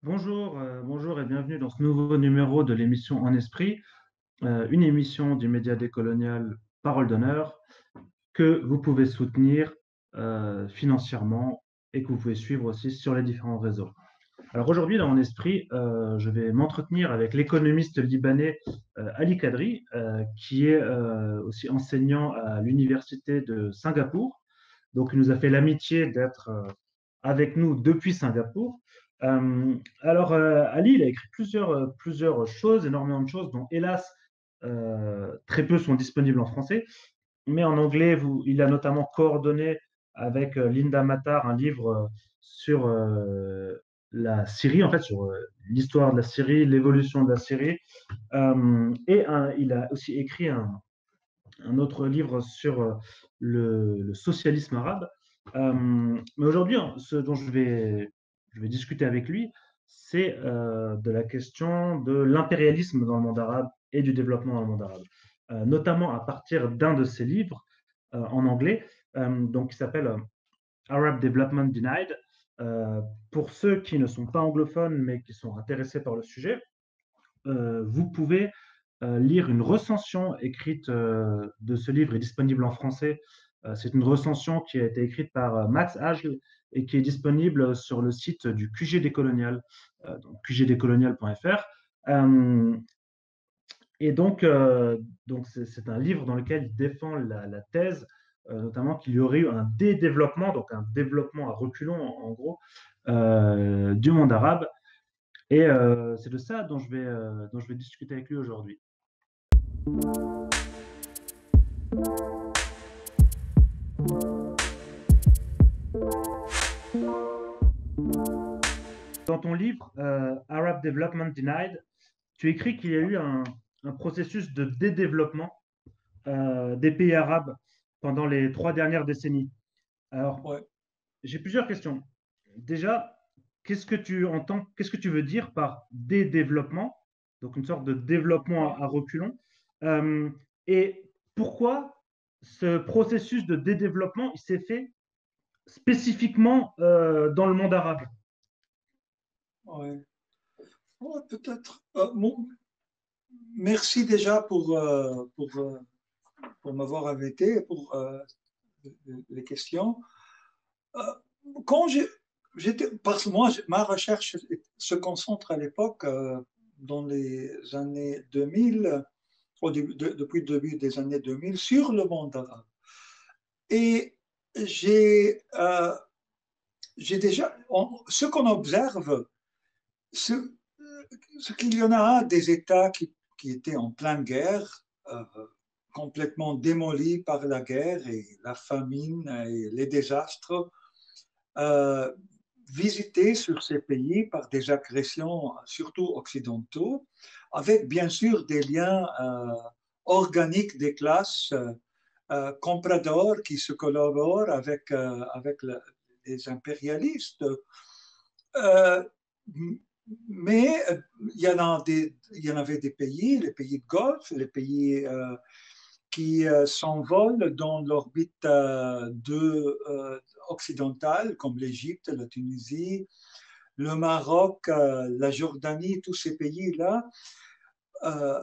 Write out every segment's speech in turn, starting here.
Bonjour et bienvenue dans ce nouveau numéro de l'émission En Esprit, une émission du média décolonial Parole d'honneur que vous pouvez soutenir financièrement et que vous pouvez suivre aussi sur les différents réseaux. Alors aujourd'hui, dans En Esprit, je vais m'entretenir avec l'économiste libanais Ali Kadri, qui est aussi enseignant à l'université de Singapour. Donc, il nous a fait l'amitié d'être avec nous depuis Singapour. Ali, il a écrit plusieurs choses, énormément de choses, dont hélas, très peu sont disponibles en français. Mais en anglais, il a notamment coordonné avec Linda Mattar un livre sur la Syrie, en fait, sur l'histoire de la Syrie, l'évolution de la Syrie. Il a aussi écrit un autre livre sur le socialisme arabe. Mais aujourd'hui, hein, ce dont je vais discuter avec lui, c'est de la question de l'impérialisme dans le monde arabe et du développement dans le monde arabe, notamment à partir d'un de ses livres en anglais, donc qui s'appelle Arab Development Denied. Pour ceux qui ne sont pas anglophones mais qui sont intéressés par le sujet, vous pouvez lire une recension écrite de ce livre, est disponible en français. C'est une recension qui a été écrite par Max Hagel et qui est disponible sur le site du QG décolonial, donc qgdécolonial.fr. Euh, donc c'est un livre dans lequel il défend la thèse, notamment qu'il y aurait eu un dédéveloppement, donc un développement à reculons en gros, du monde arabe. Et c'est de ça dont je vais discuter avec lui aujourd'hui. Dans ton livre, Arab Development Denied, tu écris qu'il y a eu un processus de dédéveloppement des pays arabes pendant les 3 dernières décennies. Alors, Ouais. j'ai plusieurs questions. Déjà, qu'est-ce que tu veux dire par dédéveloppement? Donc, une sorte de développement à reculons. Euh, et pourquoi ce processus de dédéveloppement il s'est fait spécifiquement dans le monde arabe? Ouais. Ouais, peut-être. Merci déjà pour m'avoir invité et pour les questions. Euh, quand parce que moi, ma recherche se concentre à l'époque, dans les années 2000, depuis le début des années 2000, sur le monde arabe. Et j'ai déjà, ce qu'on observe, ce, ce qu'il y en a des États qui étaient en pleine guerre, complètement démolis par la guerre et la famine et les désastres, euh, visités sur ces pays par des agressions, surtout occidentaux, avec bien sûr des liens organiques des classes compradors qui se collaborent avec les impérialistes. Euh, mais il y en avait des pays, les pays de Golfe, les pays qui s'envolent dans l'orbite occidentale, comme l'Égypte, la Tunisie, le Maroc, la Jordanie, tous ces pays-là. Euh,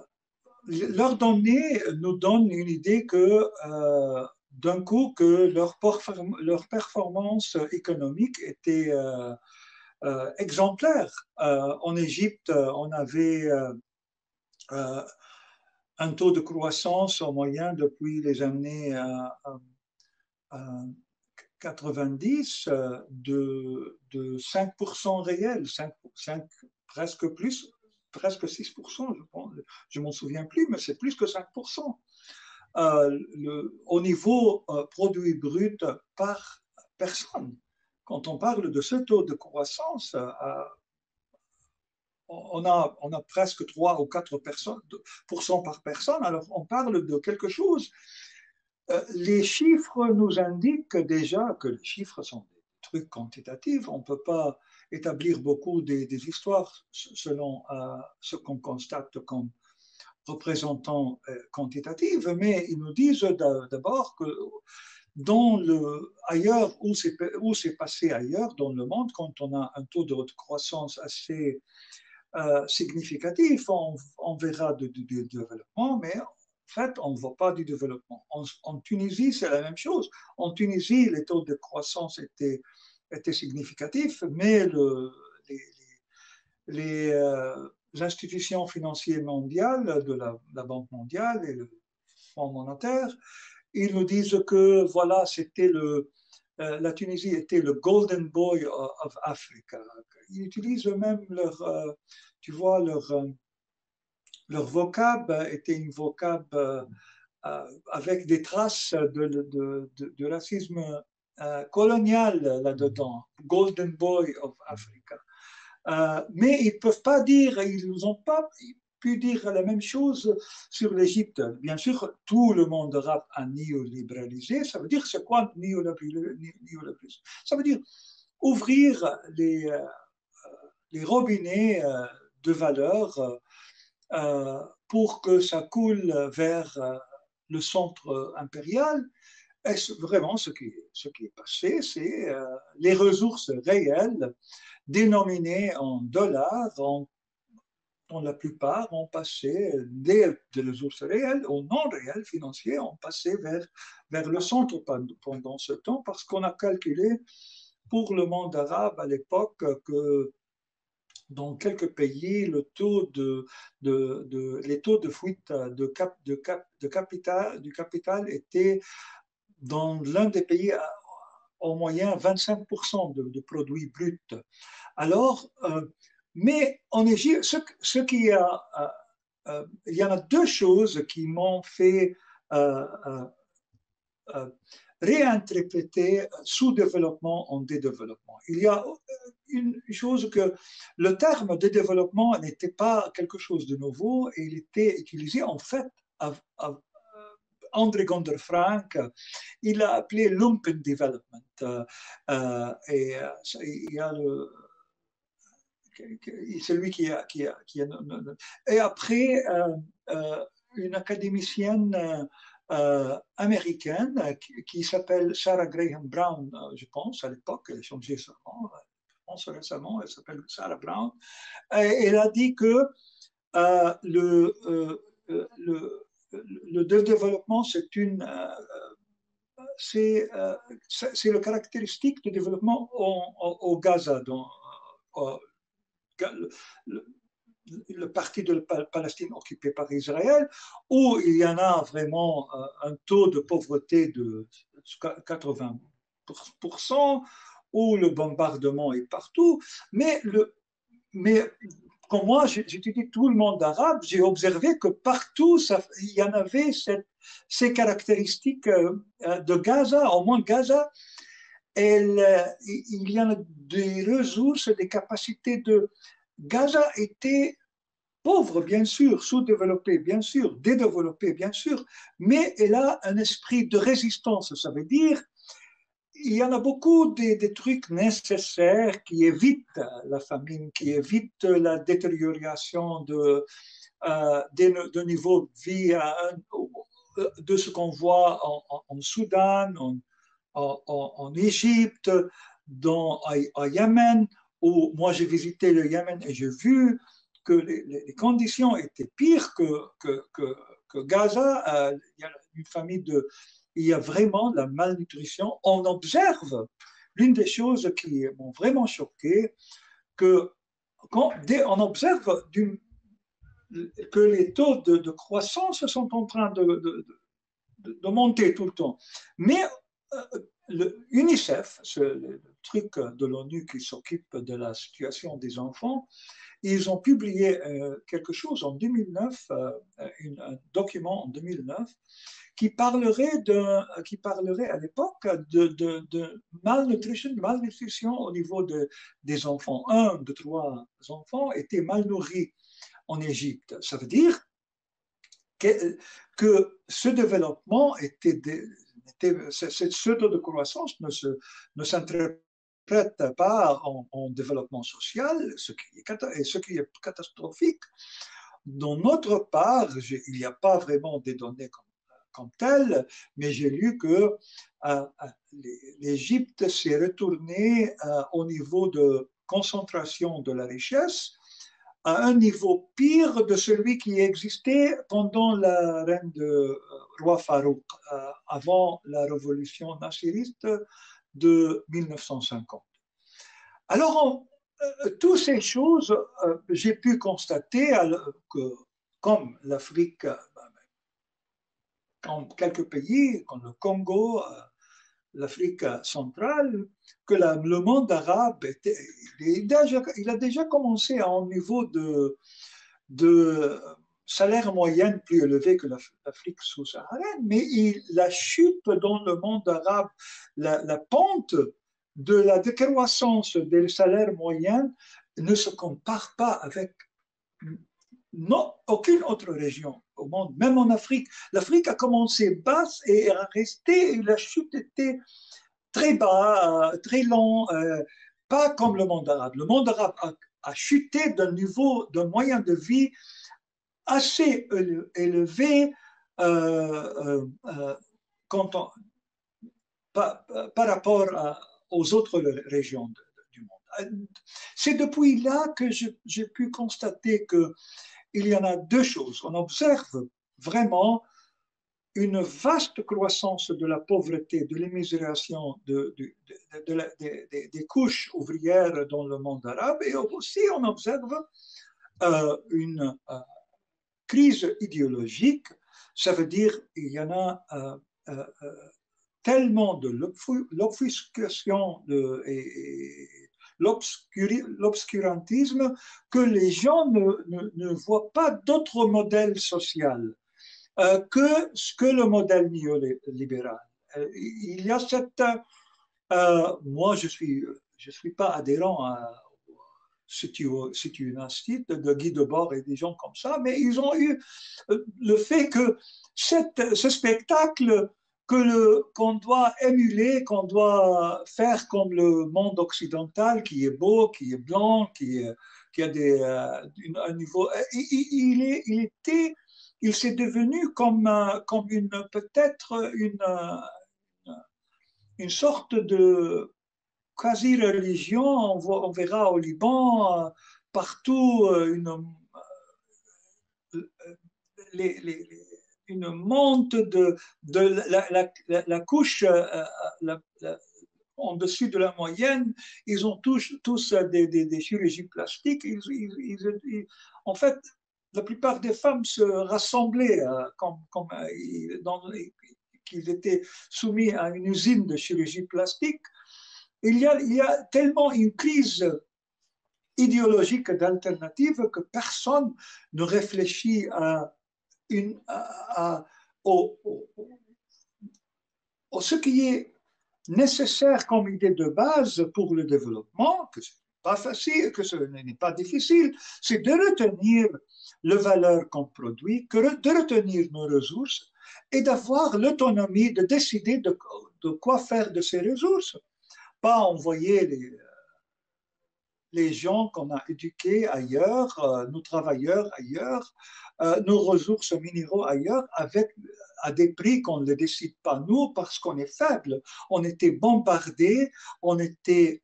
Leurs données nous donnent une idée que d'un coup que leur performance économique était exemplaire. En Égypte, on avait euh, un taux de croissance en moyen depuis les années 90 de 5% réel, 5, presque plus, presque 6%, je pense. Je m'en souviens plus, mais c'est plus que 5%. Au niveau produit brut par personne. Quand on parle de ce taux de croissance, on a presque 3 ou 4% par personne, alors on parle de quelque chose. Les chiffres nous indiquent déjà que les chiffres sont des trucs quantitatifs. On ne peut pas établir beaucoup des histoires selon ce qu'on constate comme représentant quantitatif, mais ils nous disent d'abord que ailleurs, où c'est passé ailleurs dans le monde, quand on a un taux de croissance assez significatif, on verra du développement, mais en fait, on ne voit pas du développement. En Tunisie, c'est la même chose. En Tunisie, les taux de croissance étaient significatifs, mais les institutions financières mondiales, de la Banque mondiale et le Fonds monétaire, ils nous disent que voilà, la Tunisie était le Golden Boy of Africa. Ils utilisent même tu vois, leur vocable était une vocable avec des traces de racisme colonial là-dedans. Golden Boy of Africa. Mais ils ne peuvent pas dire, ils n'ont pas pu dire la même chose sur l'Égypte. Bien sûr, tout le monde arabe a néolibéralisé. Ça veut dire, c'est quoi néolibéralisme? Ça veut dire ouvrir les robinets de valeur pour que ça coule vers le centre impérial. Et vraiment, ce qui est passé, c'est les ressources réelles dénominées en dollars, dont la plupart ont passé des ressources réelles ou non réelles financières, ont passé vers le centre pendant ce temps, parce qu'on a calculé pour le monde arabe à l'époque que dans quelques pays, les taux de fuite du capital étaient dans l'un des pays au moyen 25% de produits bruts. Alors, mais en Égypte, il y en a deux choses qui m'ont fait réinterpréter sous-développement en développement. Il y a une chose que le terme de développement n'était pas quelque chose de nouveau, et il était utilisé en fait André Gonder Frank, il l'a appelé Lumpen Development. Et il y a celui qui a. Et après, une académicienne américaine qui s'appelle Sarah Graham Brown, je pense, à l'époque, elle a changé son nom, je pense récemment, elle s'appelle Sarah Brown. Et elle a dit que le développement, c'est le caractéristique du développement au Gaza, le parti de Palestine occupé par Israël, où il y en a vraiment un taux de pauvreté de 80%, où le bombardement est partout, mais quand moi j'étudie tout le monde arabe, j'ai observé que partout il y en avait ces caractéristiques de Gaza, au moins Gaza, il y a des ressources, des capacités de. Gaza était pauvre, bien sûr, sous-développée, bien sûr, développée, bien sûr, mais elle a un esprit de résistance. Ça veut dire il y en a beaucoup des trucs nécessaires qui évitent la famine, qui évitent la détérioration de niveau de vie, de ce qu'on voit en Soudan, en Égypte, à Yémen, où moi j'ai visité le Yémen et j'ai vu que les conditions étaient pires que Gaza. Il y a une famille il y a vraiment de la malnutrition. On observe, l'une des choses qui m'ont vraiment choqué, que on observe que les taux de croissance sont en train de monter tout le temps. Mais l'UNICEF, le truc de l'ONU qui s'occupe de la situation des enfants, ils ont publié quelque chose en 2009, un document en 2009, qui parlerait à l'époque de malnutrition au niveau des enfants. Un de trois enfants était mal nourri en Égypte. Ça veut dire que ce développement ce taux de croissance ne s'interprète pas en développement social, ce qui est catastrophique. D'autre part, il n'y a pas vraiment des données comme tel, mais j'ai lu que l'Égypte s'est retournée au niveau de concentration de la richesse à un niveau pire de celui qui existait pendant la règne de roi Farouk, avant la révolution nassiriste de 1950. Alors, toutes ces choses, j'ai pu constater que, comme l'Afrique, comme quelques pays, comme le Congo, l'Afrique centrale, que le monde arabe il a déjà commencé à un niveau de salaire moyen plus élevé que l'Afrique sous-saharienne, mais la chute dans le monde arabe, la pente de la décroissance des salaires moyens ne se compare pas avec non, aucune autre région au monde, même en Afrique. L'Afrique a commencé basse et a resté, et la chute était très bas, très lent, pas comme le monde arabe. Le monde arabe a chuté d'un niveau, d'un moyen de vie assez élevé quand on, par rapport aux autres régions du monde. C'est depuis là que j'ai pu constater qu'il y en a deux choses. On observe vraiment une vaste croissance de la pauvreté, de l'immisération des couches ouvrières dans le monde arabe, et aussi on observe une crise idéologique. Ça veut dire qu'il y en a tellement de l'obfuscation et l'obscurantisme que les gens ne voient pas d'autre modèle social que le modèle néolibéral. Il y a cette... moi, je suis pas adhérent à Situnastit, de Guy Debord et des gens comme ça, mais ils ont eu le fait que ce spectacle qu'on doit émuler, qu'on doit faire comme le monde occidental, qui est beau, qui est blanc, qui a un niveau... Il s'est devenu comme peut-être une sorte de quasi-religion. On verra au Liban partout une monte de la couche en dessus de la moyenne. Ils ont tous des chirurgies plastiques. En fait, la plupart des femmes se rassemblaient qu'ils étaient soumis à une usine de chirurgie plastique. Il y a tellement une crise idéologique d'alternative que personne ne réfléchit au ce qui est nécessaire comme idée de base pour le développement, que ce n'est pas facile, que ce n'est pas difficile, c'est de retenir les valeurs qu'on produit, de retenir nos ressources et d'avoir l'autonomie de décider de quoi faire de ces ressources. Pas envoyer les gens qu'on a éduqués ailleurs, nos travailleurs ailleurs, nos ressources minéraux ailleurs, à des prix qu'on ne les décide pas nous parce qu'on est faible. On était bombardés, on était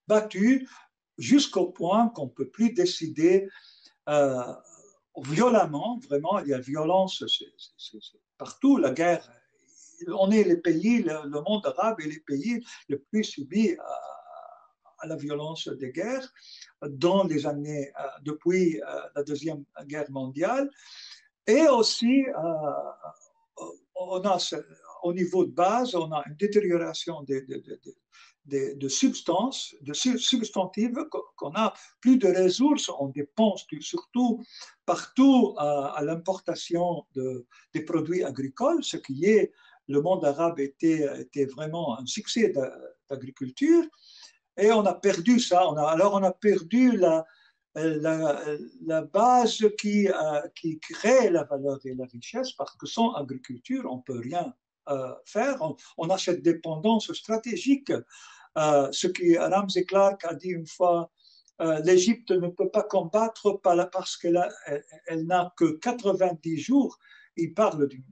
battus jusqu'au point qu'on ne peut plus décider violemment. Vraiment, il y a violence c'est partout, la guerre. On est les pays, le monde arabe est les pays les plus subis à la violence des guerres dans les années depuis la Deuxième Guerre mondiale. Et aussi, on a au niveau de base, on a une détérioration de substances, de substantives, qu'on a plus de ressources, on dépense surtout partout à l'importation des produits agricoles, ce qui est, le monde arabe était vraiment un succès d'agriculture. Et on a perdu ça. Alors on a perdu la base qui crée la valeur et la richesse, parce que sans agriculture, on ne peut rien faire. On a cette dépendance stratégique. Ce que Ramsey Clark a dit une fois, l'Égypte ne peut pas combattre parce qu'elle n'a que 90 jours. Il parle du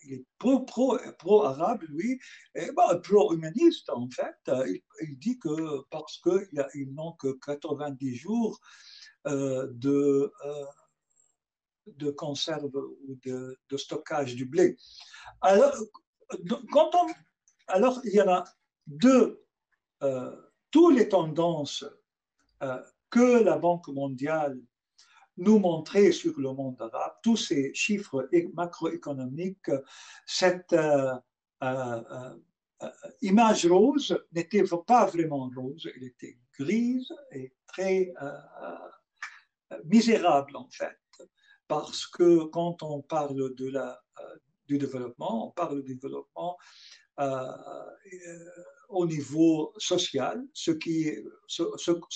il est pro-arabe, lui, et pro-humaniste, en fait. Il dit que parce qu'ils n'ont que 90 jours de conserve ou de stockage du blé. Alors, alors il y en a deux, toutes les tendances que la Banque mondiale nous montrer sur le monde arabe, tous ces chiffres macroéconomiques, cette image rose n'était pas vraiment rose, elle était grise et très misérable en fait. Parce que quand on parle du développement, on parle du développement au niveau social. Ce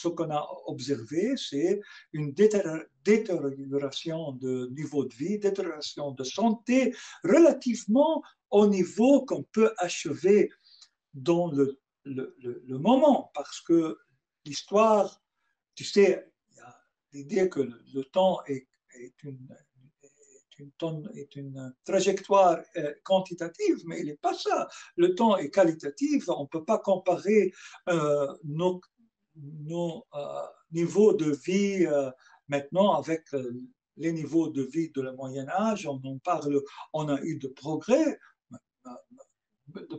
qu'on a observé, c'est une détérioration de niveau de vie, détérioration de santé relativement au niveau qu'on peut achever dans le moment, parce que l'histoire, tu sais, il y a l'idée que le temps est une trajectoire quantitative, mais il n'est pas ça. Le temps est qualitatif, on ne peut pas comparer nos niveaux de vie maintenant avec les niveaux de vie de le Moyen Âge. On a eu de progrès. Le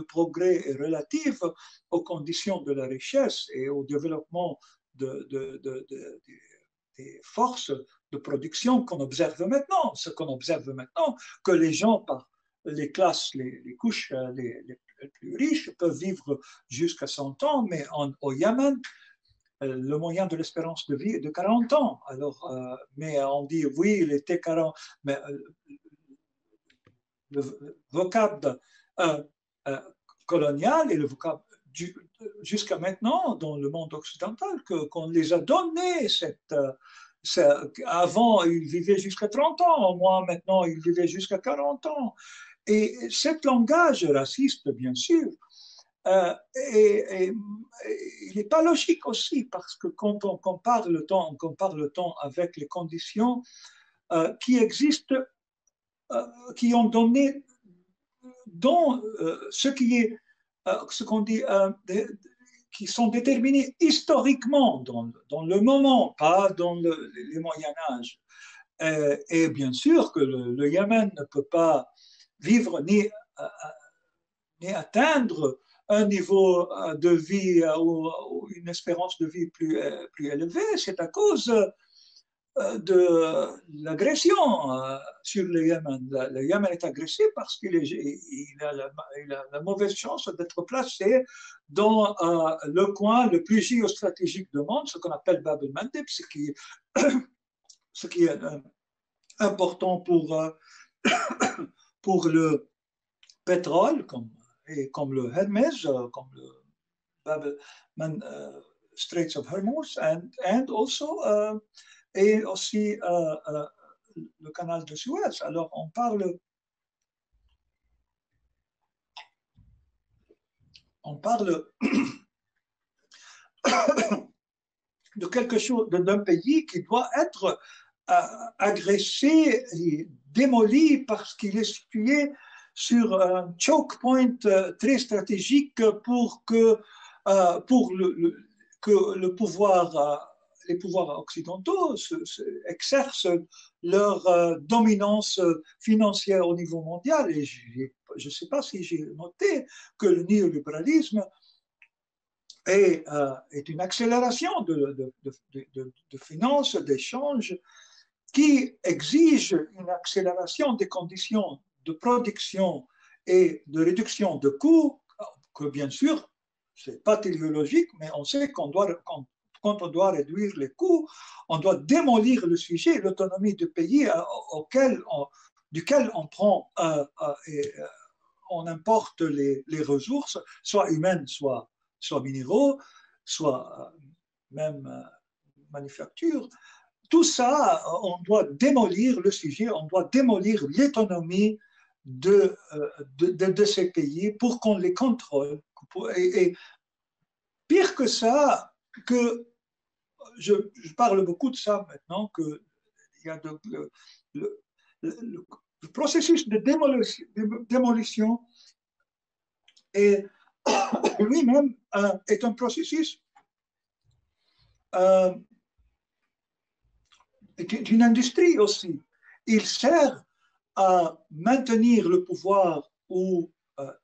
progrès est relatif aux conditions de la richesse et au développement des forces de production qu'on observe maintenant. Ce qu'on observe maintenant, que les gens, par les classes, les couches les plus riches, peuvent vivre jusqu'à 100 ans, mais au Yémen, le moyen de l'espérance de vie est de 40 ans. Alors, mais on dit, oui, il était 40, mais le vocable colonial et le vocable jusqu'à maintenant dans le monde occidental qu'on les a donné avant, ils vivaient jusqu'à 30 ans, moi maintenant, ils vivaient jusqu'à 40 ans. Et cet langage raciste, bien sûr, il n'est pas logique aussi, parce que quand on compare le temps avec les conditions qui existent, qui ont donné dans ce qu'on dit, qui sont déterminés historiquement dans le moment, pas dans les Moyen Âge. Et bien sûr que le Yémen ne peut pas vivre ni atteindre un niveau de vie ou une espérance de vie plus élevée. C'est à cause de l'agression sur le Yémen. Le Yémen est agressé parce qu'il a la mauvaise chance d'être placé dans le coin le plus géostratégique du monde, ce qu'on appelle Bab el-Mandeb, ce qui est important pour le pétrole, comme le Hermès, comme le Bab Straits of Hormuz, and also et aussi le canal de Suez. Alors, on parle de quelque chose, d'un pays qui doit être agressé et démoli parce qu'il est situé sur un choke point très stratégique pour que le pouvoir les pouvoirs occidentaux exercent leur dominance financière au niveau mondial. Et je ne sais pas si j'ai noté que le néolibéralisme est une accélération de finances, d'échanges, qui exige une accélération des conditions de production et de réduction de coûts, que bien sûr, ce n'est pas téléologique, mais on sait quand on doit réduire les coûts, on doit démolir le sujet, l'autonomie du pays duquel on prend on importe les ressources, soit humaines, soit minéraux, soit même manufactures. Tout ça, on doit démolir le sujet, on doit démolir l'autonomie de ces pays pour qu'on les contrôle. Et pire que ça, que je parle beaucoup de ça maintenant, que il y a le, le processus de démolition est lui-même est un processus euh, d'une industrie aussi. Il sert à maintenir le pouvoir ou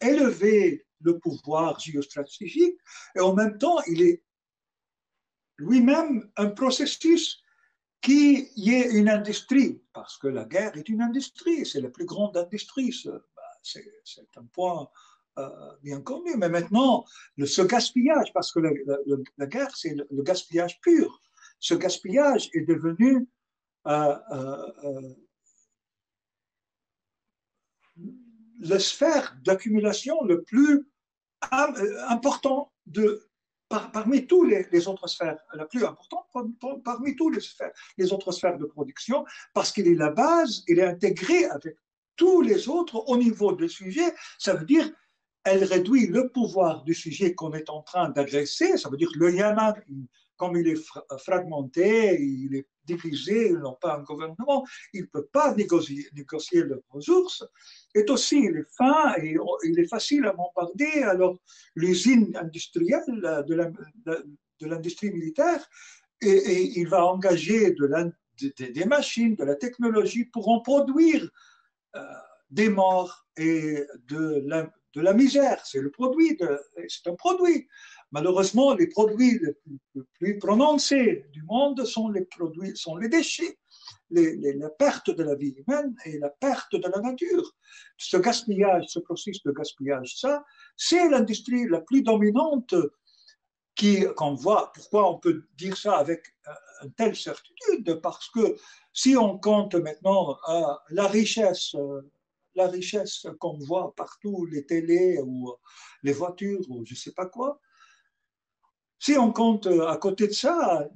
élever le pouvoir géostratégique, et en même temps, il est lui-même un processus qui est une industrie, parce que la guerre est une industrie, c'est la plus grande industrie, c'est un point bien connu. Mais maintenant, ce gaspillage, parce que la guerre, c'est le gaspillage pur, ce gaspillage est devenu la sphère d'accumulation le plus important parmi tous les autres sphères, la plus importante parmi tous les autres sphères de production, parce qu'il est la base, il est intégré avec tous les autres au niveau du sujet. Ça veut dire elle réduit le pouvoir du sujet qu'on est en train d'agresser. Ça veut dire que le Yémen, comme il est fragmenté, il est divisé, ils n'ont pas un gouvernement, il ne peut pas négocier leurs ressources. Et aussi, il est fin et il est facile à bombarder. Alors, l'usine industrielle de l'industrie militaire, et il va engager des machines, de la technologie pour en produire euh, des morts et de la misère. C'est c'est un produit. Malheureusement, les produits les plus prononcés du monde sont les déchets, la perte de la vie humaine et la perte de la nature. Ce gaspillage, ce processus de gaspillage, ça, c'est l'industrie la plus dominante qu'on voit. Pourquoi on peut dire ça avec une telle certitude? Parce que si on compte maintenant la richesse qu'on voit partout, les télés ou les voitures ou je ne sais pas quoi, si on compte à côté de ça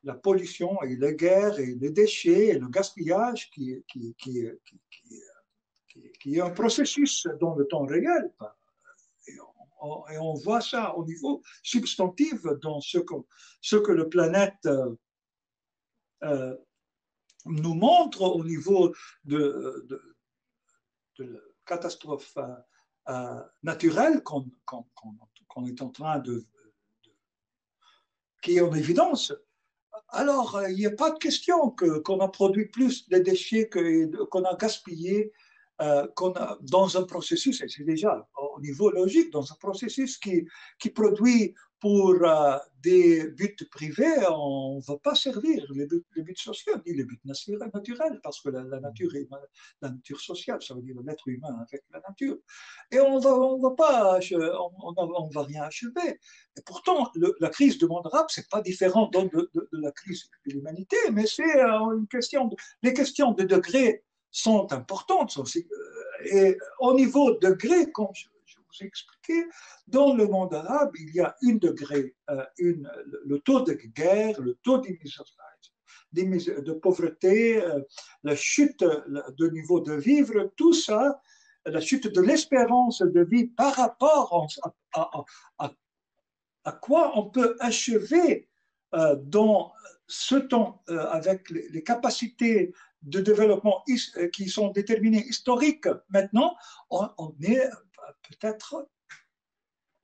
la pollution et les guerres et les déchets et le gaspillage qui est un processus dans le temps réel, et on voit ça au niveau substantif dans ce que la planète nous montre au niveau de la catastrophe naturelle qu'on est en train qui est en évidence. Alors, il n'y a pas de question qu'on a produit plus de déchets qu'on a gaspillé dans un processus, et c'est déjà au niveau logique, dans un processus qui produit pour des buts privés, on ne va pas servir les buts sociaux, ni les buts naturels, parce que la nature est la nature sociale, ça veut dire l'être humain avec la nature. Et on va pas, on va rien achever. Et pourtant, la crise du monde arabe, ce n'est pas différent de la crise de l'humanité, mais c'est une question, les questions de degré sont importantes. Et au niveau degré, comme je vous ai expliqué, dans le monde arabe, il y a une degré, le taux de guerre, le taux de pauvreté, la chute de niveau de vivre, tout ça, la chute de l'espérance de vie par rapport à quoi on peut achever dans ce temps avec les capacités de développement qui sont déterminées historiques maintenant, on est peut-être,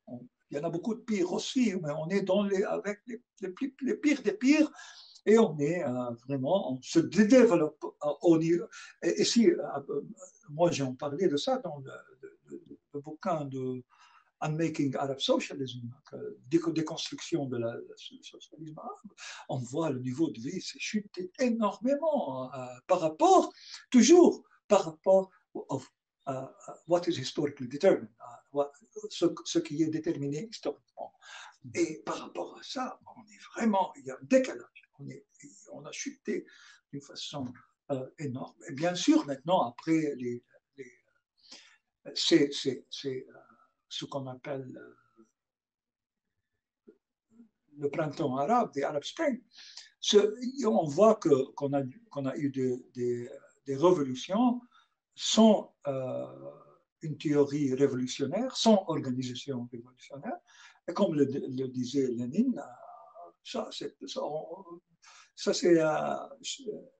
il y en a beaucoup de pires aussi, mais on est avec les pires des pires et on est vraiment, on se développe au niveau. Et si, moi j'ai parlé de ça dans le bouquin de Unmaking Arab Socialism, déconstruction de la socialisme arabe, on voit le niveau de vie s'est chuté énormément toujours par rapport à what is historically determined, ce qui est déterminé historiquement. Et par rapport à ça, on est vraiment, il y a un décalage, on a chuté d'une façon énorme. Et bien sûr, maintenant, après c'est ce qu'on appelle le printemps arabe, des Arab Spring, on voit qu'on a eu des révolutions sans une théorie révolutionnaire, sans organisation révolutionnaire, Et comme le disait Lénine, ça, c'est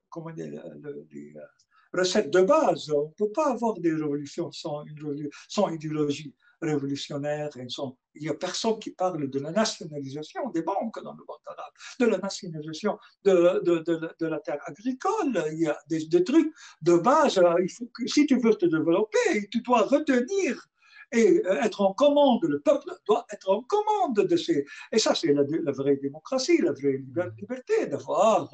comment dire, recette de base. On ne peut pas avoir des révolutions sans idéologie révolutionnaire. Il n'y a personne qui parle de la nationalisation des banques dans le monde arabe, de la nationalisation de la terre agricole. Il y a des trucs de base. Il faut que, si tu veux te développer, tu dois retenir et être en commande. Le peuple doit être en commande de ces. Et ça, c'est la vraie démocratie, la vraie liberté d'avoir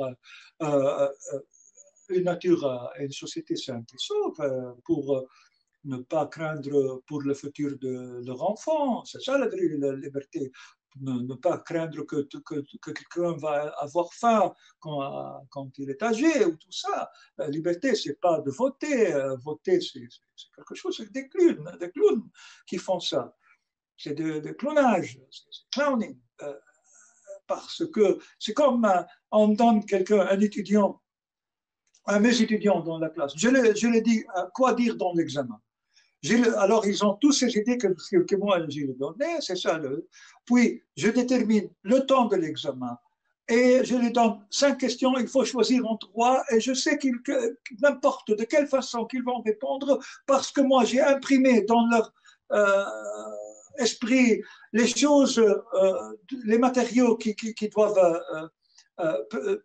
une nature et une société sainte et sauve pour ne pas craindre pour le futur de leur enfant. C'est ça la liberté. Ne pas craindre que quelqu'un va avoir faim quand il est âgé ou tout ça. La liberté, c'est pas de voter. Voter, c'est quelque chose, c'est des clowns qui font ça. C'est de clonage, c'est clowning. Parce que c'est comme on donne quelqu'un, un étudiant, à mes étudiants dans la classe, je leur dis quoi dire dans l'examen. Alors, ils ont tous ces idées que moi, j'ai données, c'est ça. Puis, je détermine le temps de l'examen et je leur donne 5 questions, il faut choisir en 3 et je sais n'importe de quelle façon qu'ils vont répondre parce que moi, j'ai imprimé dans leur esprit les choses, les matériaux qui doivent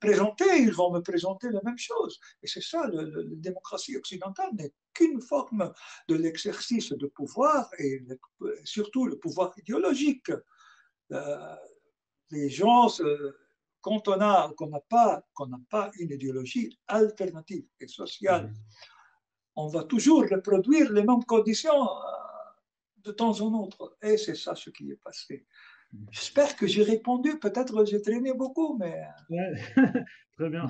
présenter, ils vont me présenter la même chose. Et c'est ça, la démocratie occidentale n'est qu'une forme de l'exercice de pouvoir et surtout le pouvoir idéologique. Les gens, quand on n'a pas une idéologie alternative et sociale, on va toujours reproduire les mêmes conditions de temps en autre. Et c'est ça ce qui est passé. J'espère que j'ai répondu, peut-être j'ai traîné beaucoup, mais... Ouais, très bien.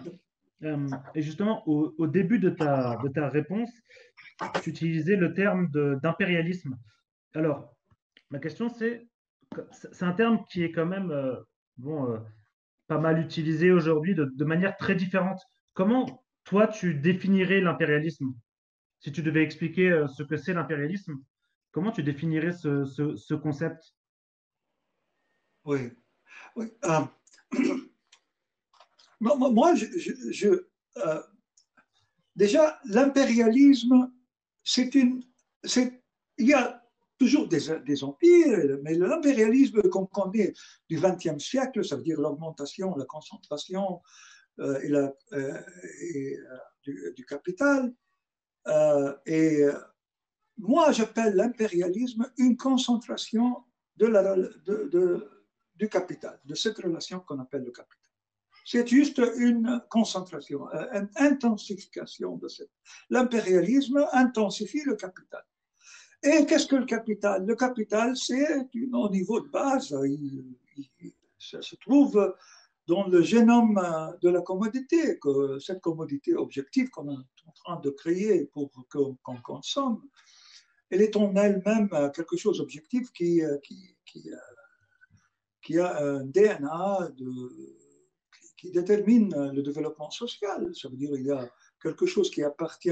Et justement, au début de ta réponse, tu utilisais le terme d'impérialisme. Alors, ma question, c'est un terme qui est quand même bon, pas mal utilisé aujourd'hui de manière très différente. Comment, toi, tu définirais l'impérialisme? Si tu devais expliquer ce que c'est l'impérialisme, comment tu définirais ce concept? Oui, oui. Moi, déjà, l'impérialisme, il y a toujours des empires, mais l'impérialisme qu'on connaît du XXe siècle, ça veut dire l'augmentation, la concentration du capital. Et moi, j'appelle l'impérialisme une concentration du capital, de cette relation qu'on appelle le capital. C'est juste une concentration, une intensification de cette. L'impérialisme intensifie le capital. Et qu'est-ce que le capital? Le capital, c'est au niveau de base, ça se trouve dans le génome de la commodité, que cette commodité objective qu'on est en train de créer pour qu'on consomme, elle est en elle-même quelque chose d'objectif qui a un DNA qui détermine le développement social. Ça veut dire qu'il y a quelque chose qui appartient,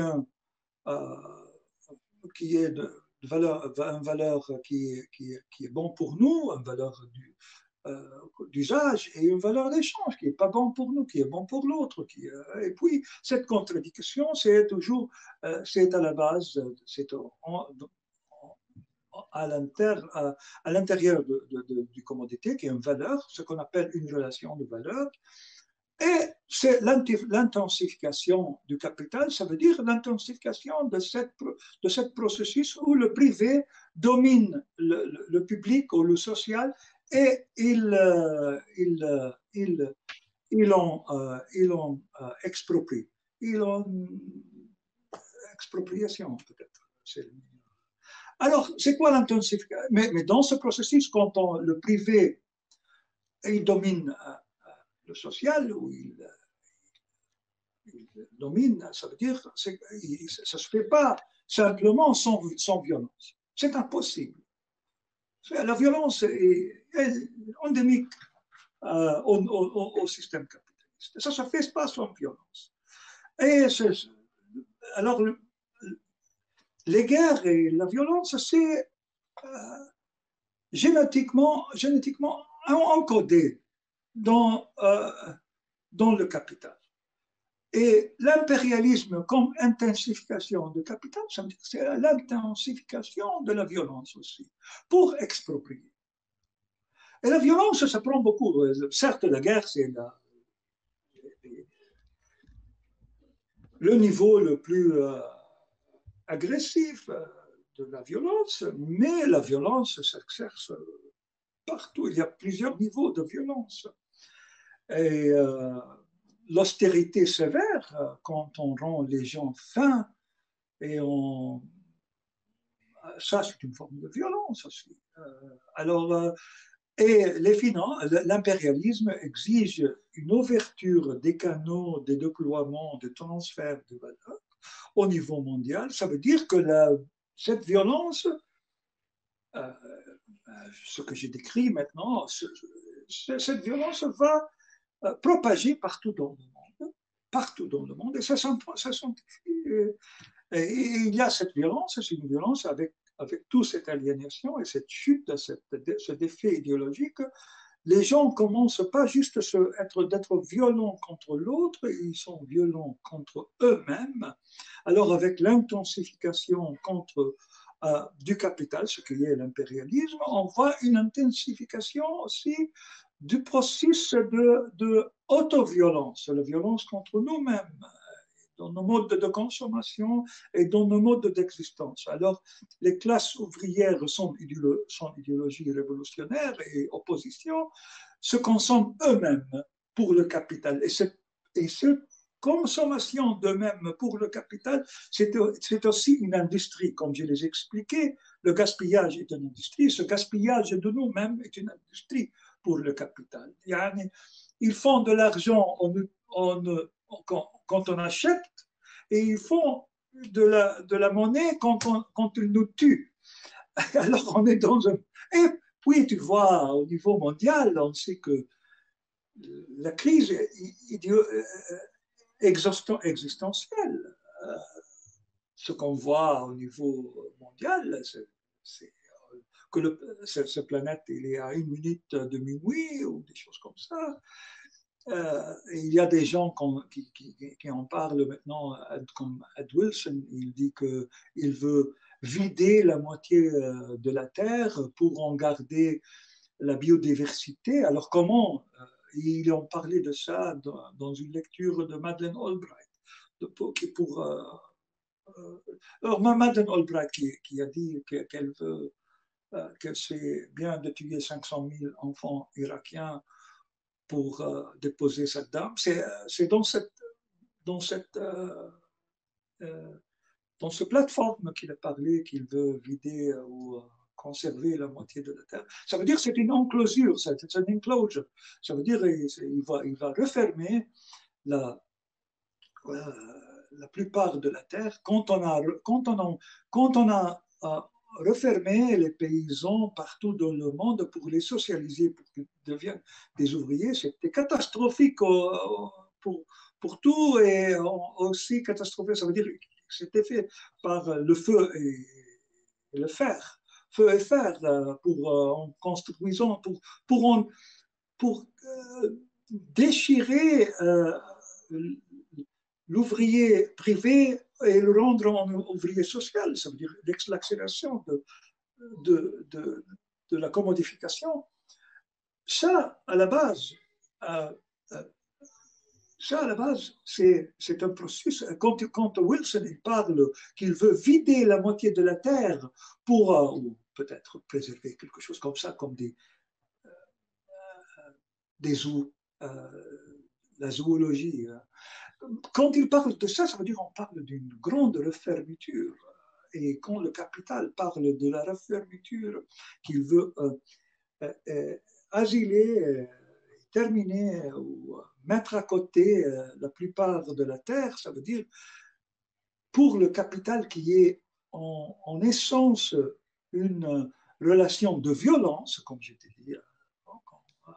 qui est une valeur qui est bon pour nous, une valeur d'usage et une valeur d'échange qui n'est pas bon pour nous, qui est bon pour l'autre. Et puis, cette contradiction, c'est toujours, c'est à la base, c'est à l'intérieur du commodité, qui est une valeur, ce qu'on appelle une relation de valeur. Et c'est l'intensification du capital, ça veut dire l'intensification de ce processus où le privé domine le public ou le social et il en exproprie. Il en expropriation, peut-être. Alors, c'est quoi l'intensification? Mais dans ce processus, quand le privé il domine le social, ou il domine, ça veut dire ça ne se fait pas simplement sans violence. C'est impossible. La violence est endémique au système capitaliste. Ça ne se fait pas sans violence. Et alors, les guerres et la violence, génétiquement encodés dans le capital. Et l'impérialisme comme intensification du capital, c'est l'intensification de la violence aussi, pour exproprier. Et la violence, ça prend beaucoup. Certes, la guerre, c'est le niveau le plus agressif de la violence, mais la violence s'exerce partout. Il y a plusieurs niveaux de violence. Et l'austérité sévère, quand on rend les gens fins, et ça, c'est une forme de violence aussi. Et les finances, l'impérialisme exige une ouverture des canaux de déploiement, de transfert de valeur au niveau mondial. Ça veut dire que cette violence, ce que j'ai décrit maintenant, cette violence va propager partout dans le monde, et ça s'amplifie. Et il y a cette violence, c'est une violence avec toute cette aliénation et cette chute, ce défi idéologique. Les gens commencent pas juste d'être violents contre l'autre, ils sont violents contre eux-mêmes. Alors avec l'intensification du capital, ce qui est l'impérialisme, on voit une intensification aussi du processus de auto-violence, la violence contre nous-mêmes, dans nos modes de consommation et dans nos modes d'existence. Alors, les classes ouvrières sont idéologie révolutionnaire et opposition, se consomment eux-mêmes pour le capital. Et cette consommation d'eux-mêmes pour le capital, c'est aussi une industrie, comme je l'ai expliqué. Le gaspillage est une industrie, ce gaspillage de nous-mêmes est une industrie pour le capital. Ils font de l'argent quand on achète, et ils font de la monnaie quand ils nous tuent. Alors on est dans un... Et puis tu vois, au niveau mondial, on sait que la crise existentielle, ce qu'on voit au niveau mondial, c'est que cette planète il est à 1 minute de minuit ou des choses comme ça. Il y a des gens qui en parlent maintenant, comme Ed Wilson. Il dit qu'il veut vider la moitié de la Terre pour en garder la biodiversité. Alors comment ils ont parlé de ça dans une lecture de Madeleine Albright. Alors Madeleine Albright qui a dit qu'elle veut que c'est bien de tuer 500 000 enfants irakiens pour déposer cette dame. C'est dans ce plateforme qu'il a parlé qu'il veut vider ou conserver la moitié de la Terre. Ça veut dire que c'est une enclosure, c'est un enclosure. Ça veut dire qu'il va refermer la plupart de la Terre. Quand on a refermé les paysans partout dans le monde pour les socialiser, pour qu'ils deviennent des ouvriers, c'était catastrophique pour tout, et aussi catastrophique, ça veut dire que c'était fait par le feu et le fer. Feu et fer en construisant, pour déchirer l'ouvrier privé et le rendre en ouvrier social. Ça veut dire l'accélération de la commodification. Ça, à la base, c'est un processus. Quand Wilson il parle qu'il veut vider la moitié de la Terre pour, ou peut-être préserver quelque chose comme ça, comme des zoos, la zoologie. Quand il parle de ça, ça veut dire qu'on parle d'une grande refermeture. Et quand le capital parle de la refermeture qu'il veut asiler, terminer ou mettre à côté la plupart de la terre, ça veut dire pour le capital qui est en essence une relation de violence, comme je t'ai dit.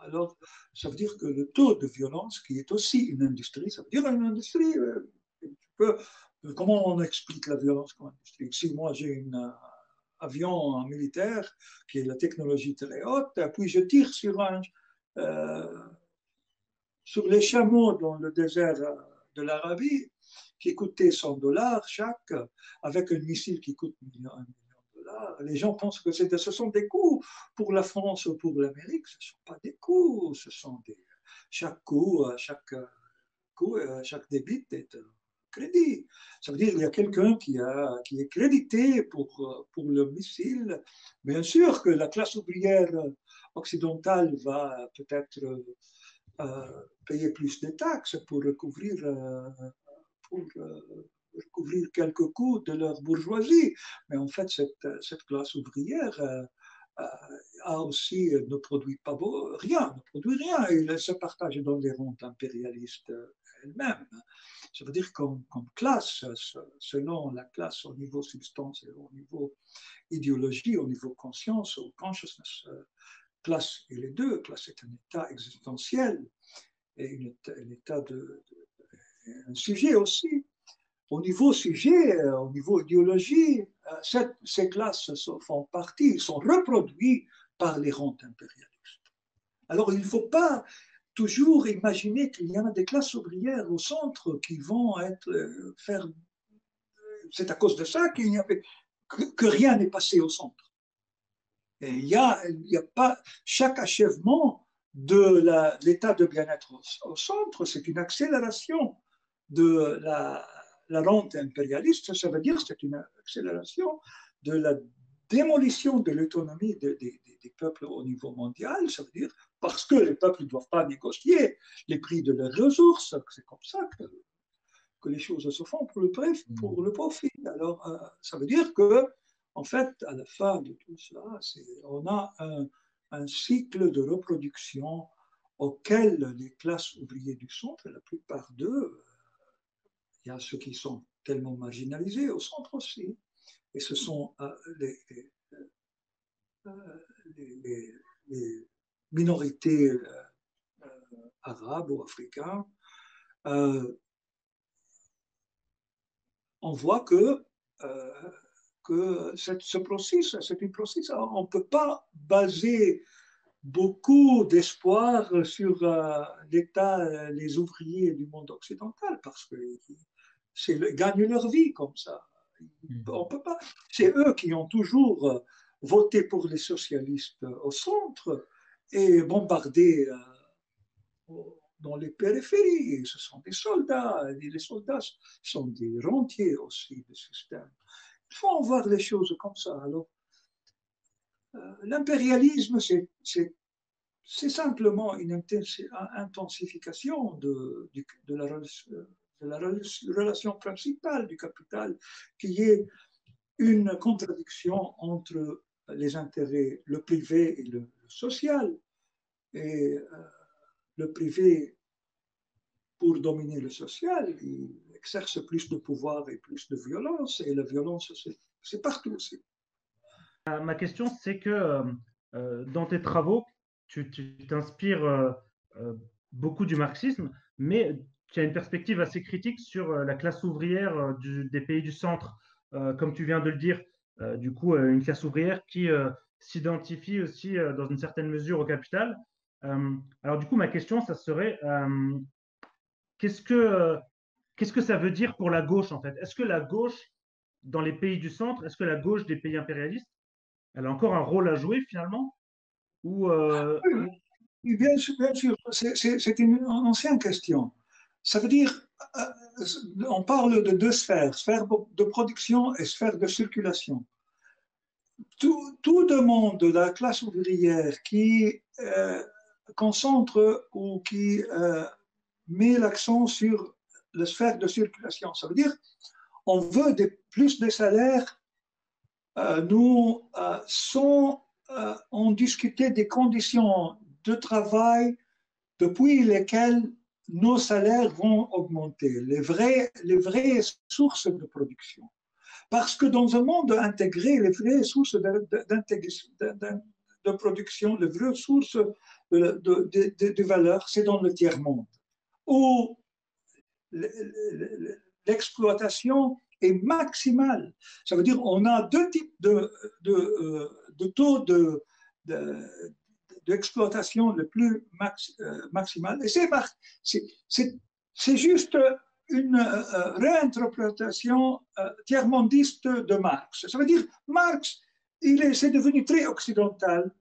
Alors, ça veut dire que le taux de violence, qui est aussi une industrie, ça veut dire une industrie, comment on explique la violence comme industrie? Si moi j'ai avion militaire, qui est la technologie très haute, puis je tire sur les chameaux dans le désert de l'Arabie, qui coûtait $100 chaque, avec un missile qui coûte $1 million. Les gens pensent que ce sont des coûts pour la France ou pour l'Amérique. Ce ne sont pas des coûts, ce sont chaque chaque débit est un crédit. Ça veut dire qu'il y a quelqu'un qui est crédité pour le missile. Bien sûr que la classe ouvrière occidentale va peut-être payer plus de taxes pour recouvrir quelques coûts de leur bourgeoisie. Mais en fait, cette classe ouvrière ne produit pas rien, ne produit rien. Elle se partage dans les rentes impérialistes elles-mêmes. Ça veut dire comme classe, selon la classe au niveau substance et au niveau idéologie, au niveau conscience, au consciousness, classe et les deux. Classe est un état existentiel et un état un sujet aussi. Au niveau sujet, au niveau idéologie, ces classes font partie, sont reproduites par les rentes impérialistes. Alors il ne faut pas toujours imaginer qu'il y a des classes ouvrières au centre qui vont faire. C'est à cause de ça qu'il n'y avait que rien n'est passé au centre. Et il y a pas chaque achèvement de l'état de bien-être au centre, c'est une accélération de la rente impérialiste. Ça veut dire que c'est une accélération de la démolition de l'autonomie des peuples au niveau mondial. Ça veut dire parce que les peuples ne doivent pas négocier les prix de leurs ressources. C'est comme ça que les choses se font pour le profit. Alors, ça veut dire que, en fait, à la fin de tout cela, on a un cycle de reproduction auquel les classes ouvrières du centre, la plupart d'eux, il y a ceux qui sont tellement marginalisés au centre aussi, et ce sont les minorités arabes ou africaines. On voit que ce processus, c'est un processus, on ne peut pas baser beaucoup d'espoir sur l'État, les ouvriers du monde occidental, parce qu'ils gagnent leur vie comme ça. On peut pas. C'est eux qui ont toujours voté pour les socialistes au centre et bombardé dans les périphéries. Ce sont des soldats, et les soldats sont des rentiers aussi du système. Il faut en voir les choses comme ça. Alors, l'impérialisme, c'est simplement une intensification de la relation principale du capital, qui est une contradiction entre les intérêts, le privé et le social. Et le privé, pour dominer le social, il exerce plus de pouvoir et plus de violence. Et la violence, c'est partout aussi. Ma question, c'est que dans tes travaux, tu t'inspires beaucoup du marxisme, mais tu as une perspective assez critique sur la classe ouvrière des pays du centre. Comme tu viens de le dire, du coup, une classe ouvrière qui s'identifie aussi dans une certaine mesure au capital. Alors du coup, ma question, ça serait qu'est-ce que ça veut dire pour la gauche en fait? Est-ce que la gauche dans les pays du centre, est-ce que la gauche des pays impérialistes, elle a encore un rôle à jouer finalement? Ou Oui, bien sûr, c'est une ancienne question. Ça veut dire, on parle de deux sphères, sphère de production et sphère de circulation. Tout demande de la classe ouvrière qui concentre ou qui met l'accent sur la sphère de circulation. Ça veut dire on veut plus de salaires, nous on discutait des conditions de travail depuis lesquelles nos salaires vont augmenter, les vraies sources de production. Parce que dans un monde intégré, les vraies sources de production, les vraies sources de valeur, c'est dans le tiers-monde, où l'exploitation est maximal. Ça veut dire qu'on a deux types de taux d'exploitation le plus maximal. Et c'est juste une réinterprétation tiers-mondiste de Marx. Ça veut dire Marx, c'est devenu très occidental.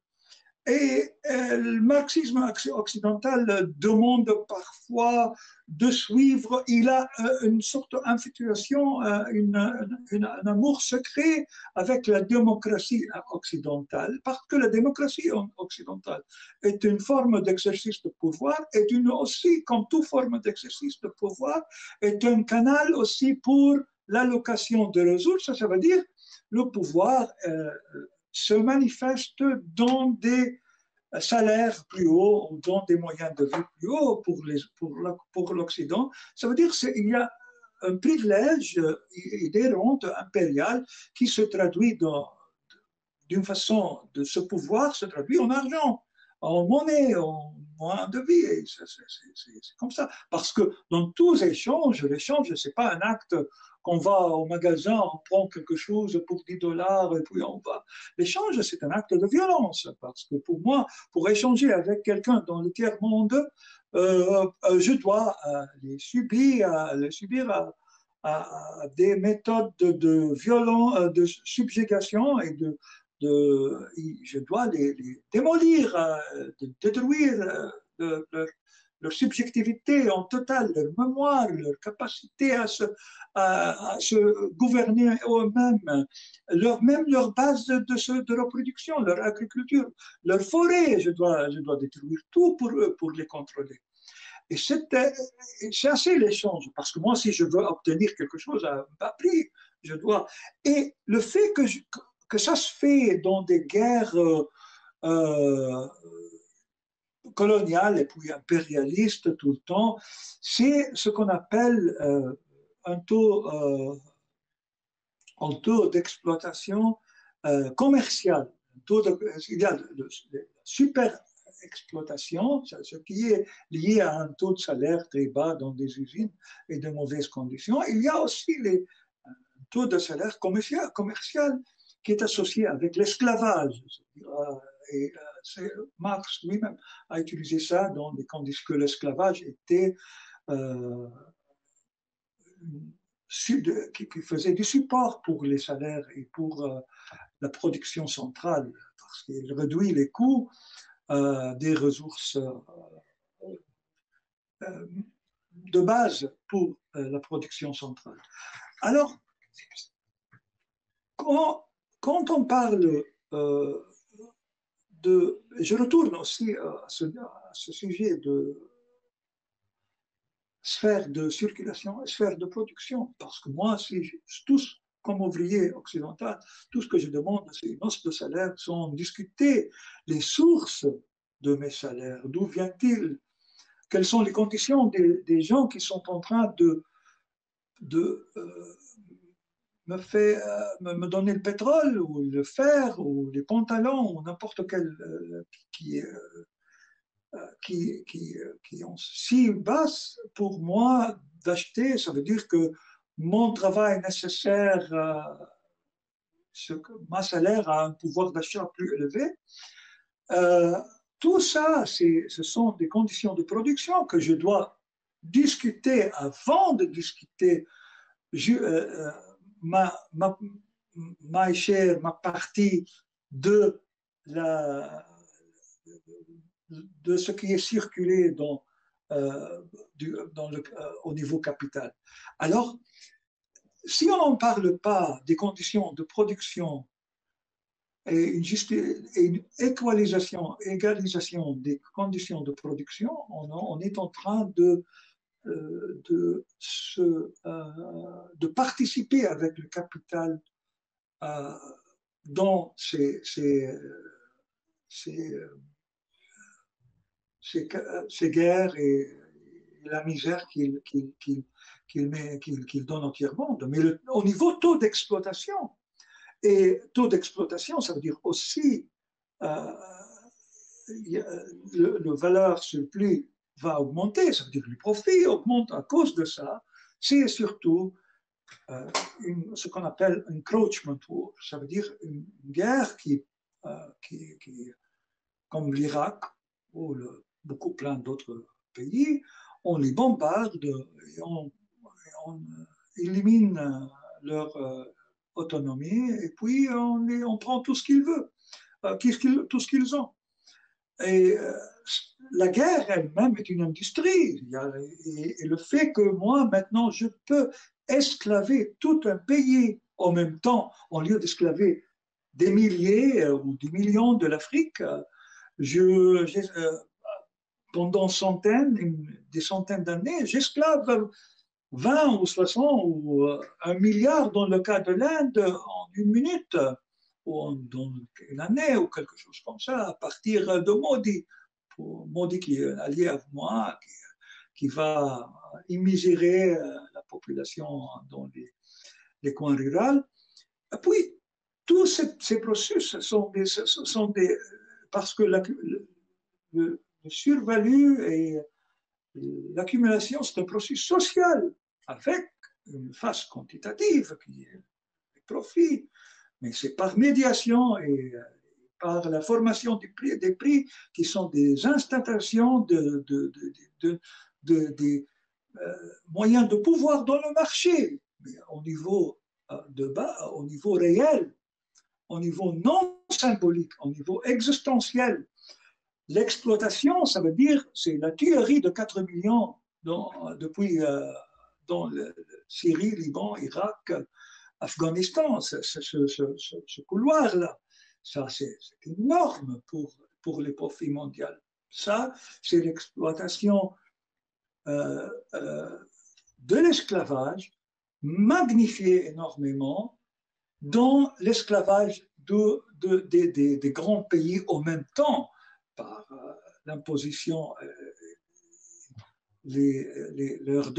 Et le marxisme occidental demande parfois de suivre, il a une sorte d'infatuation, un amour secret avec la démocratie occidentale, parce que la démocratie occidentale est une forme d'exercice de pouvoir, est aussi, comme toute forme d'exercice de pouvoir, est un canal aussi pour l'allocation de ressources, ça veut dire le pouvoir se manifeste dans des salaires plus hauts ou dans des moyens de vie plus hauts pour l'Occident. Ça veut dire qu'il y a un privilège des rentes impériales qui se traduit d'une façon de ce pouvoir se traduit en argent, en monnaie, en moyen de vie. C'est comme ça. Parce que dans tous les échanges, l'échange, ce n'est pas un acte qu'on va au magasin, on prend quelque chose pour 10 dollars et puis on va. L'échange, c'est un acte de violence. Parce que pour moi, pour échanger avec quelqu'un dans le tiers-monde, je dois subir à des méthodes de violence, de subjugation et je dois les démolir, détruire leur subjectivité en total, leur mémoire, leur capacité à se gouverner eux-mêmes, même leur base de reproduction, leur agriculture, leur forêt, je dois détruire tout pour eux, pour les contrôler. Et c'est assez l'échange, parce que moi, si je veux obtenir quelque chose à bas prix, je dois. Et le fait que ça se fait dans des guerres coloniales et puis impérialistes tout le temps, c'est ce qu'on appelle un taux d'exploitation commerciale. Il y a le super exploitation, ce qui est lié à un taux de salaire très bas dans des usines et de mauvaises conditions. Il y a aussi les taux de salaire commercial qui est associé avec l'esclavage. Et Marx lui-même a utilisé ça dans les conditions que l'esclavage était qui faisait du support pour les salaires et pour la production centrale, parce qu'il réduit les coûts des ressources de base pour la production centrale. Alors, quand on parle je retourne aussi à ce sujet de sphère de circulation et sphère de production, parce que moi, tous, comme ouvrier occidental, tout ce que je demande, c'est une hausse de salaire sans discuter les sources de mes salaires, d'où vient-il, quelles sont les conditions des gens qui sont en train de me donner le pétrole ou le fer ou les pantalons ou n'importe quel qui ont si basse pour moi d'acheter. Ça veut dire que mon travail nécessaire, ma salaire a un pouvoir d'achat plus élevé. Tout ça, ce sont des conditions de production que je dois discuter avant de discuter ma share, ma partie de ce qui est circulé au niveau capital. Alors, si on n'en parle pas des conditions de production et une égalisation des conditions de production, on est en train de participer avec le capital dans ces guerres et la misère qu'il donne au tiers-monde. Mais au niveau taux d'exploitation, et taux d'exploitation, ça veut dire aussi le valeur surplus va augmenter, ça veut dire que le profit augmente à cause de ça. C'est surtout ce qu'on appelle un encroachment war. Ça veut dire une guerre qui comme l'Irak ou beaucoup plein d'autres pays, on les bombarde et on élimine leur autonomie et puis on prend tout ce qu'ils veulent, tout ce qu'ils ont. Et la guerre elle-même est une industrie. Et le fait que moi, maintenant, je peux esclaver tout un pays en même temps, au lieu d'esclaver des milliers ou des millions de l'Afrique, pendant des centaines d'années, j'esclave 20 ou 60 ou 1 milliard dans le cas de l'Inde en une minute ou dans une année ou quelque chose comme ça, à partir de Modi. Modi qui est allié avec moi, qui va immisérer la population dans les coins ruraux. Et puis, tous ces processus sont des parce que le survalue et l'accumulation, c'est un processus social avec une phase quantitative qui est le profit, mais c'est par médiation et par la formation des prix qui sont des instantations des moyens de pouvoir dans le marché, mais au niveau de bas, au niveau réel, au niveau non symbolique, au niveau existentiel. L'exploitation, ça veut dire, c'est la tuerie de 4 millions depuis dans Syrie, Liban, Irak, Afghanistan, ce couloir-là. Ça, c'est énorme pour les profits mondiaux. Ça, c'est l'exploitation de l'esclavage magnifiée énormément dans l'esclavage des grands pays en même temps par l'imposition, leur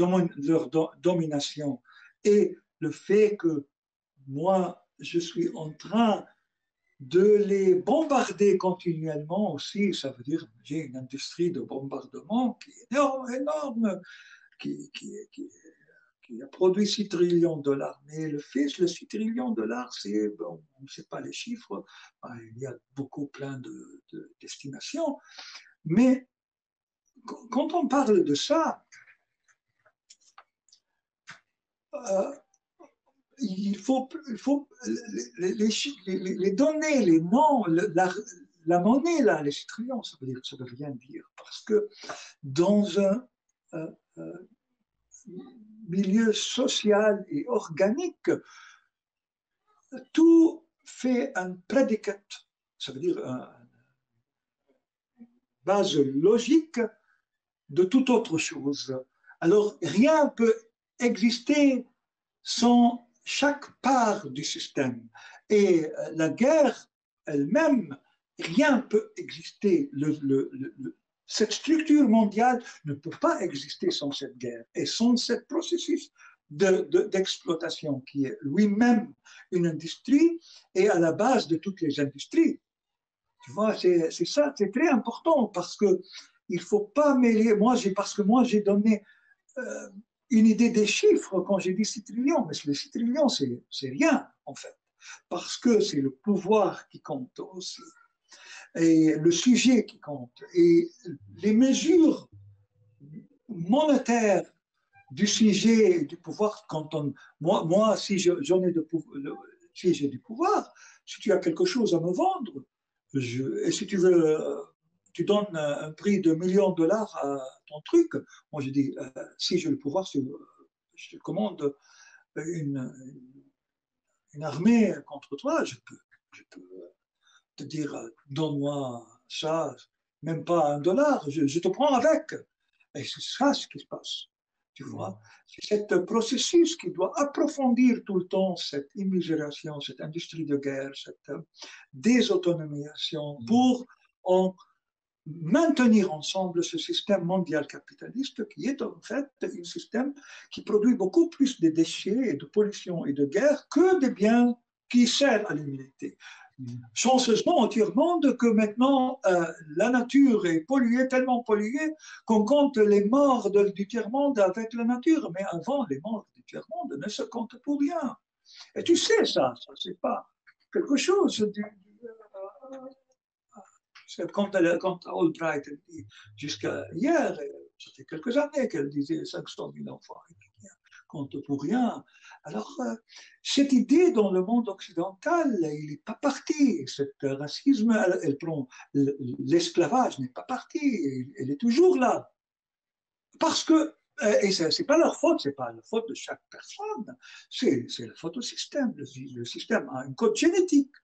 domination et le fait que moi, je suis en train de les bombarder continuellement aussi, ça veut dire que j'ai une industrie de bombardement qui est énorme, énorme, qui a produit 6 trillions de dollars. Mais le 6 trillions de dollars, c'est, bon, on ne sait pas les chiffres, il y a plein d'estimations, mais quand on parle de ça, il faut les données, les noms, la monnaie, là, les trillions, ça veut rien dire. Parce que dans un milieu social et organique, tout fait un prédicat, ça veut dire une base logique de toute autre chose. Alors, rien ne peut exister sans chaque part du système. Et la guerre elle-même, rien ne peut exister. Cette structure mondiale ne peut pas exister sans cette guerre et sans ce processus d'exploitation qui est lui-même une industrie et à la base de toutes les industries. Tu vois, c'est ça, c'est très important parce que il faut pas mêler. Parce que moi, j'ai donné une idée des chiffres quand j'ai dit 6 trillions, mais les 6 trillions, c'est rien, en fait, parce que c'est le pouvoir qui compte aussi, et le sujet qui compte, et les mesures monétaires du sujet et du pouvoir, moi si j'en ai si j'ai du pouvoir, si tu as quelque chose à me vendre, et si tu veux, tu donnes un prix de millions de dollars à ton truc, moi je dis, si j'ai le pouvoir, je te commande une armée contre toi, je peux te dire, donne-moi ça, même pas $1, je te prends avec. Et c'est ça ce qui se passe. Tu vois, c'est ce processus qui doit approfondir tout le temps cette immisération, cette industrie de guerre, cette désautonomisation pour maintenir ensemble ce système mondial capitaliste qui est en fait un système qui produit beaucoup plus de déchets et de pollution et de guerre que des biens qui servent à l'humanité. chanceusement au tiers-monde que maintenant la nature est polluée, tellement polluée qu'on compte les morts du tiers-monde avec la nature. Mais avant, les morts du tiers-monde ne se comptent pour rien. Et tu sais ça c'est pas quelque chose quand Albright dit jusqu'à hier, ça fait quelques années qu'elle disait 500 000 enfants compte pour rien. Alors, cette idée dans le monde occidental, il n'est pas parti. Ce racisme, elle prend l'esclavage n'est pas parti, elle est toujours là. Parce que, et ce n'est pas leur faute, ce n'est pas la faute de chaque personne, c'est la faute du système. Le système a un code génétique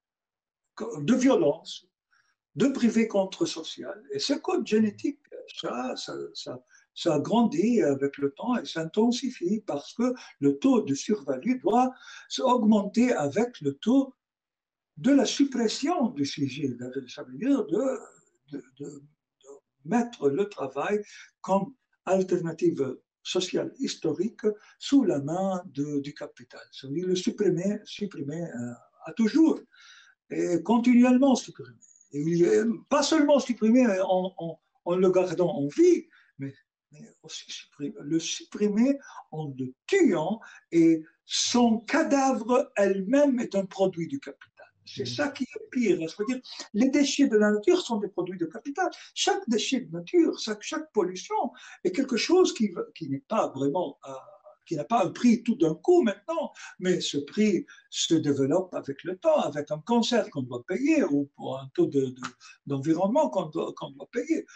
de violence, de privé contre social. Et ce code génétique, ça grandit avec le temps et s'intensifie parce que le taux de survalue doit augmenter avec le taux de la suppression du sujet. Ça veut dire de mettre le travail comme alternative sociale historique sous la main du capital. Ça veut dire le supprimer à toujours et continuellement supprimer. Et pas seulement supprimer en le gardant en vie, mais aussi le supprimer en le tuant, et son cadavre elle-même est un produit du capital. C'est ça qui est pire. C'est-à-dire, les déchets de la nature sont des produits de capital. Chaque déchet de nature, chaque pollution est quelque chose qui n'est pas vraiment qui n'a pas un prix tout d'un coup maintenant, mais ce prix se développe avec le temps, avec un cancer qu'on doit payer ou pour un taux d'environnement qu'on doit payer.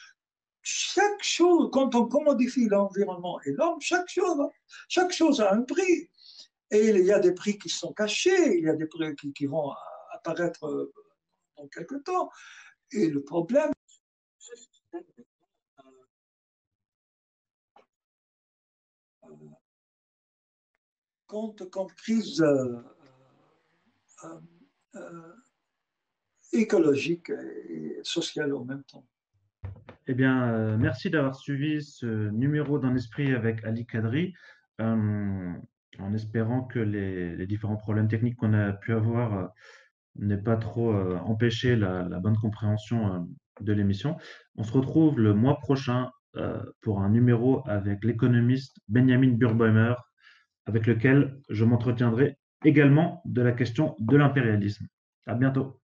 Chaque chose, quand on commodifie l'environnement et l'homme, chaque chose a un prix. Et il y a des prix qui sont cachés, il y a des prix qui vont apparaître dans quelques temps. Et le problème, comme crise euh, écologique et sociale en même temps. Eh bien, merci d'avoir suivi ce numéro d'un esprit avec Ali Kadri, euh, en espérant que les différents problèmes techniques qu'on a pu avoir n'aient pas trop empêché la bonne compréhension de l'émission. On se retrouve le mois prochain pour un numéro avec l'économiste Benjamin Burkheimer, avec lequel je m'entretiendrai également de la question de l'impérialisme. À bientôt.